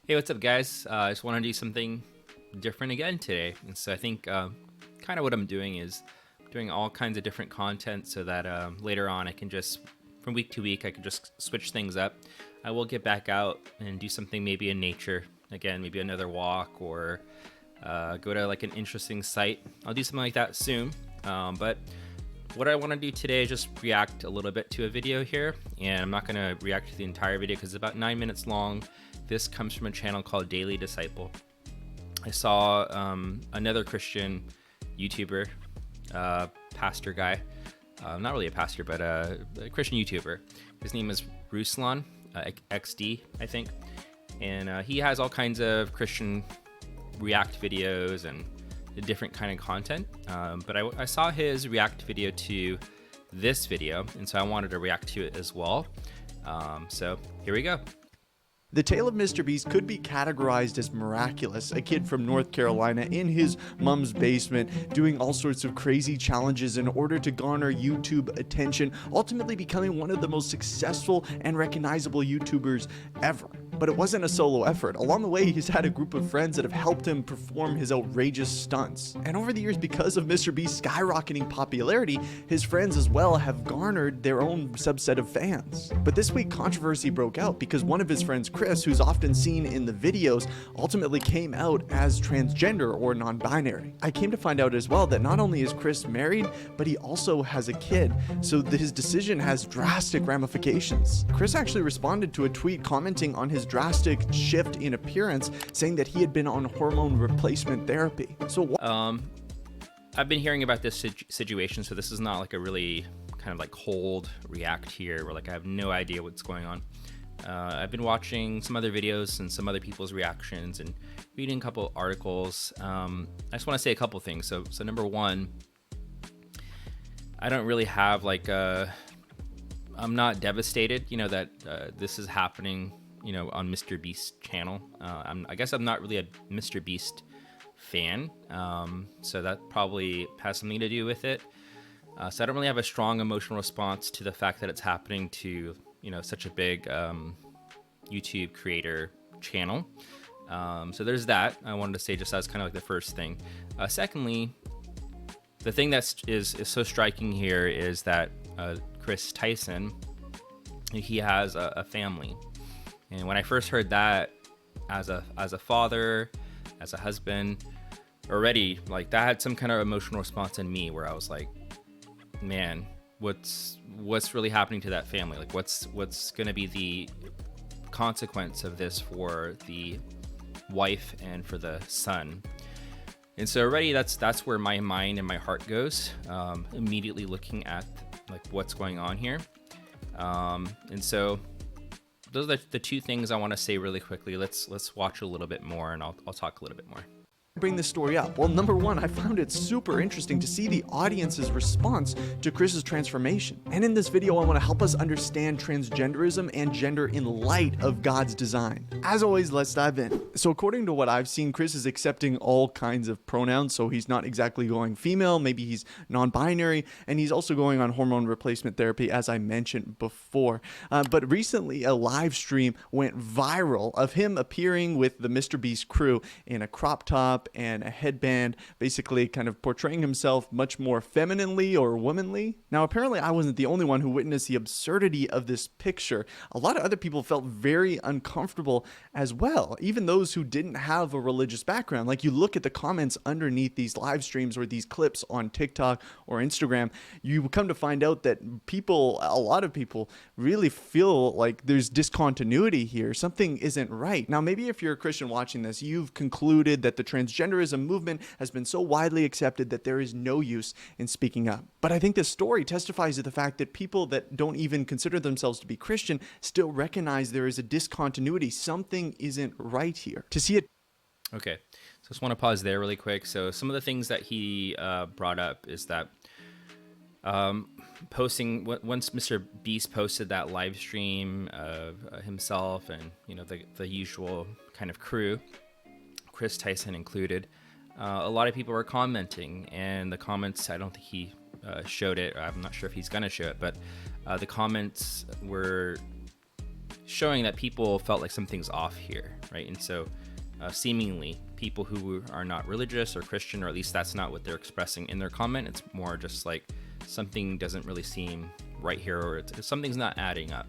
Hey, what's up, guys? I just want to do something different again today. And so I think kind of what I'm doing is doing all kinds of different content so that later on I can just, from week to week, I can just switch things up. I will get back out and do something maybe in nature. Again, maybe another walk or go to like an interesting site. I'll do something like that soon. But what I want to do today is just react a little bit to a video here. And I'm not going to react to the entire video because it's about 9 minutes long. This comes from a channel called Daily Disciple. I saw another Christian YouTuber, pastor guy, not really a pastor, but a Christian YouTuber. His name is Ruslan, XD, I think. And he has all kinds of Christian react videos and different kind of content. But I saw his react video to this video, and so I wanted to react to it as well. So here we go. The tale of MrBeast could be categorized as miraculous. A kid from North Carolina in his mom's basement doing all sorts of crazy challenges in order to garner YouTube attention, ultimately becoming one of the most successful and recognizable YouTubers ever. But it wasn't a solo effort. Along the way, he's had a group of friends that have helped him perform his outrageous stunts. And over the years, because of MrBeast's skyrocketing popularity, his friends as well have garnered their own subset of fans. But this week, controversy broke out because one of his friends, Chris, who's often seen in the videos, ultimately came out as transgender or non-binary. I came to find out as well that not only is Chris married, but he also has a kid, so his decision has drastic ramifications. Chris actually responded to a tweet commenting on his drastic shift in appearance, saying that he had been on hormone replacement therapy. So I've been hearing about this situation, so this is not like a really kind of like cold react here where like I have no idea what's going on. I've been watching some other videos and some other people's reactions and reading a couple articles. I just want to say a couple things. So number one, I don't really have like I'm not devastated, that this is happening, on MrBeast's channel. I guess I'm not really a MrBeast fan, so that probably has something to do with it. So I don't really have a strong emotional response to the fact that it's happening to such a big YouTube creator channel. So there's that. I wanted to say just as kind of like the first thing. Secondly, the thing that is so striking here is that Chris Tyson, he has a family. And when I first heard that, as a father, as a husband, already like that had some kind of emotional response in me where I was like, man, what's really happening to that family? Like what's going to be the consequence of this for the wife and for the son? And so already that's where my mind and my heart goes, immediately looking at like what's going on here. And so those are the two things I want to say really quickly. Let's watch a little bit more and I'll talk a little bit more. Bring this story up? Well, number one, I found it super interesting to see the audience's response to Chris's transformation. And in this video, I want to help us understand transgenderism and gender in light of God's design. As always, let's dive in. So according to what I've seen, Chris is accepting all kinds of pronouns. So he's not exactly going female, maybe he's non-binary, and he's also going on hormone replacement therapy, as I mentioned before. But recently, a live stream went viral of him appearing with the MrBeast crew in a crop top and a headband, basically kind of portraying himself much more femininely or womanly. Now, apparently I wasn't the only one who witnessed the absurdity of this picture. A lot of other people felt very uncomfortable as well, even those who didn't have a religious background. Like you look at the comments underneath these live streams or these clips on TikTok or Instagram, you come to find out that a lot of people really feel like there's discontinuity here. Something isn't right. Now, maybe if you're a Christian watching this, you've concluded that the transgenderism movement has been so widely accepted that there is no use in speaking up. But I think this story testifies to the fact that people that don't even consider themselves to be Christian still recognize there is a discontinuity. Something isn't right here. To see it. Okay, so I just want to pause there really quick. So some of the things that he brought up is that posting once MrBeast posted that live stream of himself and the usual kind of crew, Chris Tyson included, a lot of people were commenting, and the comments, I don't think he showed it. I'm not sure if he's gonna show it, but the comments were showing that people felt like something's off here. right? And so seemingly people who are not religious or Christian, or at least that's not what they're expressing in their comment. It's more just like something doesn't really seem right here, or something's not adding up.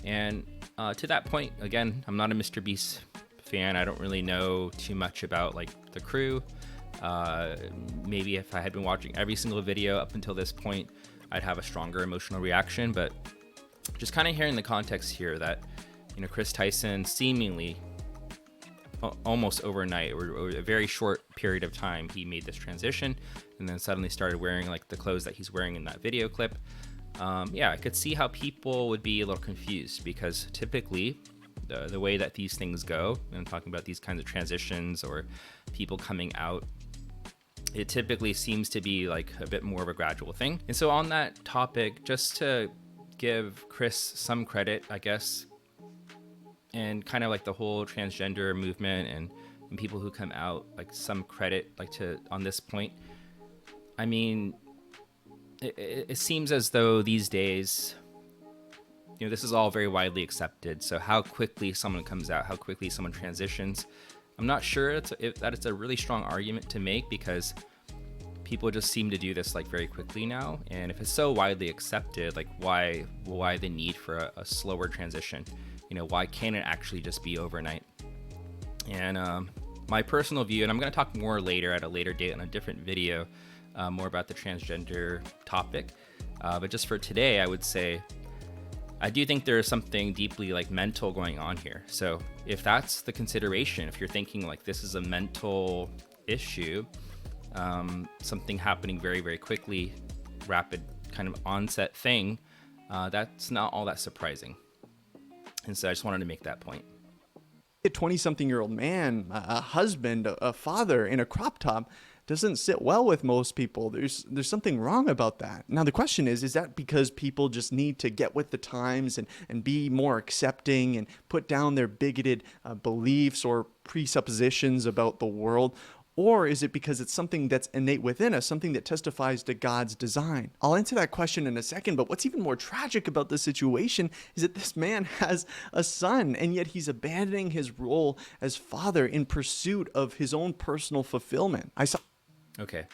And to that point, again, I'm not a MrBeast fan. I don't really know too much about like the crew. Maybe if I had been watching every single video up until this point, I'd have a stronger emotional reaction. But just kind of hearing the context here that, you know, Chris Tyson seemingly almost overnight, or a very short period of time, he made this transition and then suddenly started wearing like the clothes that he's wearing in that video clip. Yeah, I could see how people would be a little confused, because typically the way that these things go, and I'm talking about these kinds of transitions or people coming out, it typically seems to be like a bit more of a gradual thing. And so on that topic, just to give Chris some credit, I guess, and kind of like the whole transgender movement and people who come out, like some credit, like to on this point. I mean, it seems as though these days, you know, this is all very widely accepted. So how quickly someone comes out, how quickly someone transitions, I'm not sure that it's a really strong argument to make, because people just seem to do this like very quickly now. And if it's so widely accepted, like why the need for a slower transition? You know, why can't it actually just be overnight? And my personal view, and I'm going to talk more later at a later date on a different video, more about the transgender topic. But just for today, I would say I do think there is something deeply like mental going on here. So if that's the consideration, if you're thinking like this is a mental issue, something happening very, very quickly, rapid kind of onset thing, that's not all that surprising. And so I just wanted to make that point. A 20-something-year-old man, a husband, a father in a crop top doesn't sit well with most people. There's something wrong about that. Now, the question is that because people just need to get with the times and be more accepting and put down their bigoted beliefs or presuppositions about the world? Or is it because it's something that's innate within us, something that testifies to God's design? I'll answer that question in a second, but what's even more tragic about this situation is that this man has a son, and yet he's abandoning his role as father in pursuit of his own personal fulfillment. Okay.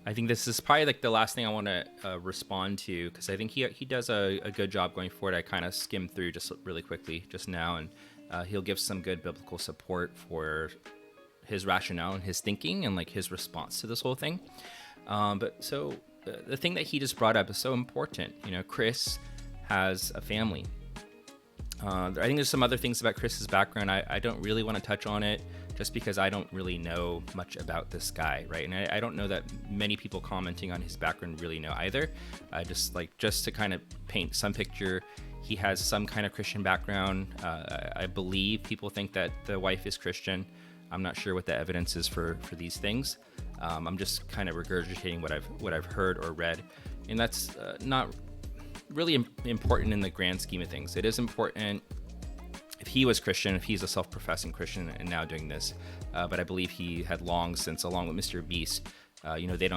I think this is probably like the last thing I want to respond to, because I think he does a good job going forward. I kind of skimmed through just really quickly just now, and he'll give some good biblical support for his rationale and his thinking and like his response to this whole thing. But so the thing that he just brought up is so important. You know, Chris has a family. I think there's some other things about Chris's background. I don't really want to touch on it just because I don't really know much about this guy, right? And I don't know that many people commenting on his background really know either. Just to kind of paint some picture, he has some kind of Christian background. I believe people think that the wife is Christian. I'm not sure what the evidence is for these things. I'm just kind of regurgitating what I've heard or read, and that's not really important in the grand scheme of things. It is important if he was Christian, if he's a self-professing Christian and now doing this. But I believe he had long since, along with MrBeast, you know, they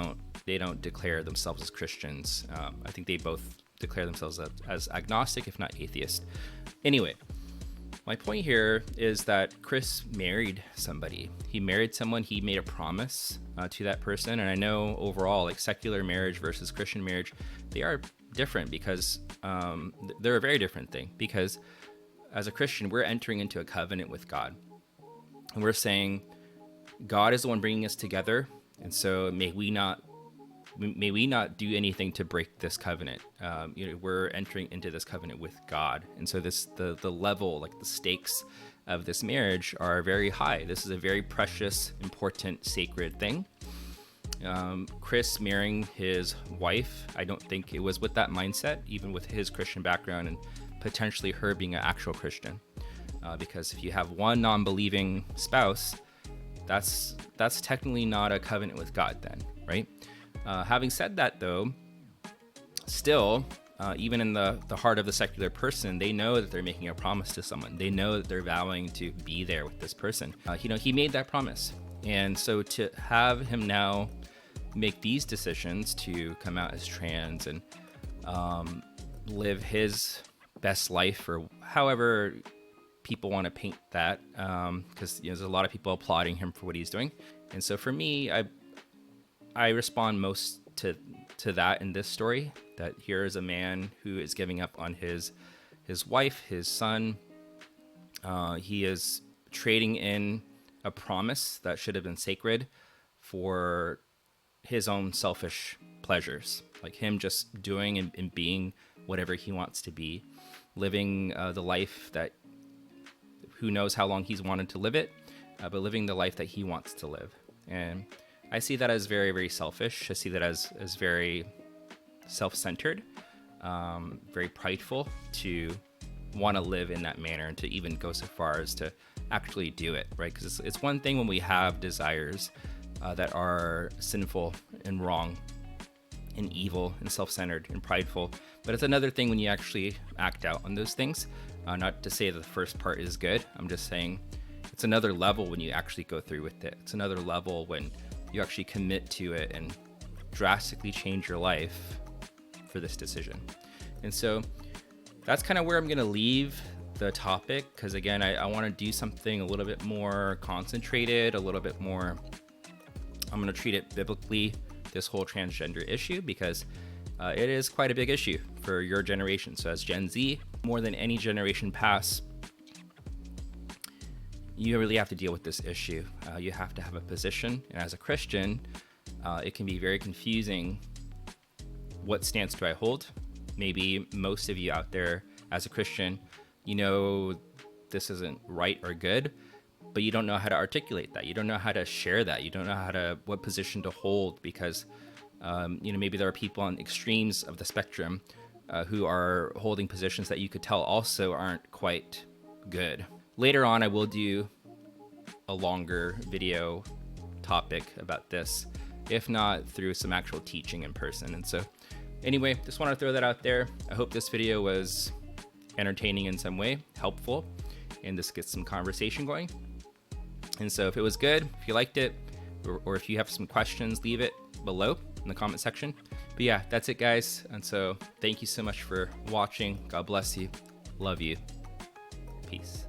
don't declare themselves as Christians. I think they both declare themselves as agnostic, if not atheist. Anyway. My point here is that Chris married somebody. He married someone. He made a promise to that person. And I know overall, like secular marriage versus Christian marriage, they are different because they're a very different thing. Because as a Christian, we're entering into a covenant with God. And we're saying, God is the one bringing us together. And so may we not do anything to break this covenant. You know, we're entering into this covenant with God, and so the level, like the stakes of this marriage, are very high. This is a very precious, important, sacred thing. Chris marrying his wife, I don't think it was with that mindset, even with his Christian background and potentially her being an actual Christian, because if you have one non-believing spouse, that's technically not a covenant with God, then, right? Having said that, though, still, even in the heart of the secular person, they know that they're making a promise to someone. They know that they're vowing to be there with this person. You know, he made that promise. And so to have him now make these decisions to come out as trans and live his best life, or however people want to paint that, because there's a lot of people applauding him for what he's doing. And so for me, I respond most to that in this story, that here is a man who is giving up on his wife, his son. He is trading in a promise that should have been sacred for his own selfish pleasures, like him just doing and being whatever he wants to be, living the life that who knows how long he's wanted to live it, but living the life that he wants to live. And I see that as very, very selfish. I see that as very self-centered, very prideful to want to live in that manner and to even go so far as to actually do it, right? Because it's one thing when we have desires that are sinful and wrong and evil and self-centered and prideful, but it's another thing when you actually act out on those things. Not to say that the first part is good. I'm just saying it's another level when you actually go through with it. It's another level when you actually commit to it and drastically change your life for this decision. And so that's kind of where I'm going to leave the topic, because again, I want to do something a little bit more concentrated, a little bit more, I'm going to treat it biblically, this whole transgender issue, because it is quite a big issue for your generation. So as Gen Z, more than any generation past, you really have to deal with this issue. You have to have a position, and as a Christian, it can be very confusing. What stance do I hold? Maybe most of you out there as a Christian, this isn't right or good, but you don't know how to articulate that. You don't know how to share that. You don't know what position to hold, because maybe there are people on extremes of the spectrum who are holding positions that you could tell also aren't quite good. Later on, I will do a longer video topic about this, if not through some actual teaching in person. And so anyway, just want to throw that out there. I hope this video was entertaining in some way, helpful, and this gets some conversation going. And so if it was good, if you liked it, or if you have some questions, leave it below in the comment section. But yeah, that's it, guys. And so thank you so much for watching. God bless you. Love you. Peace.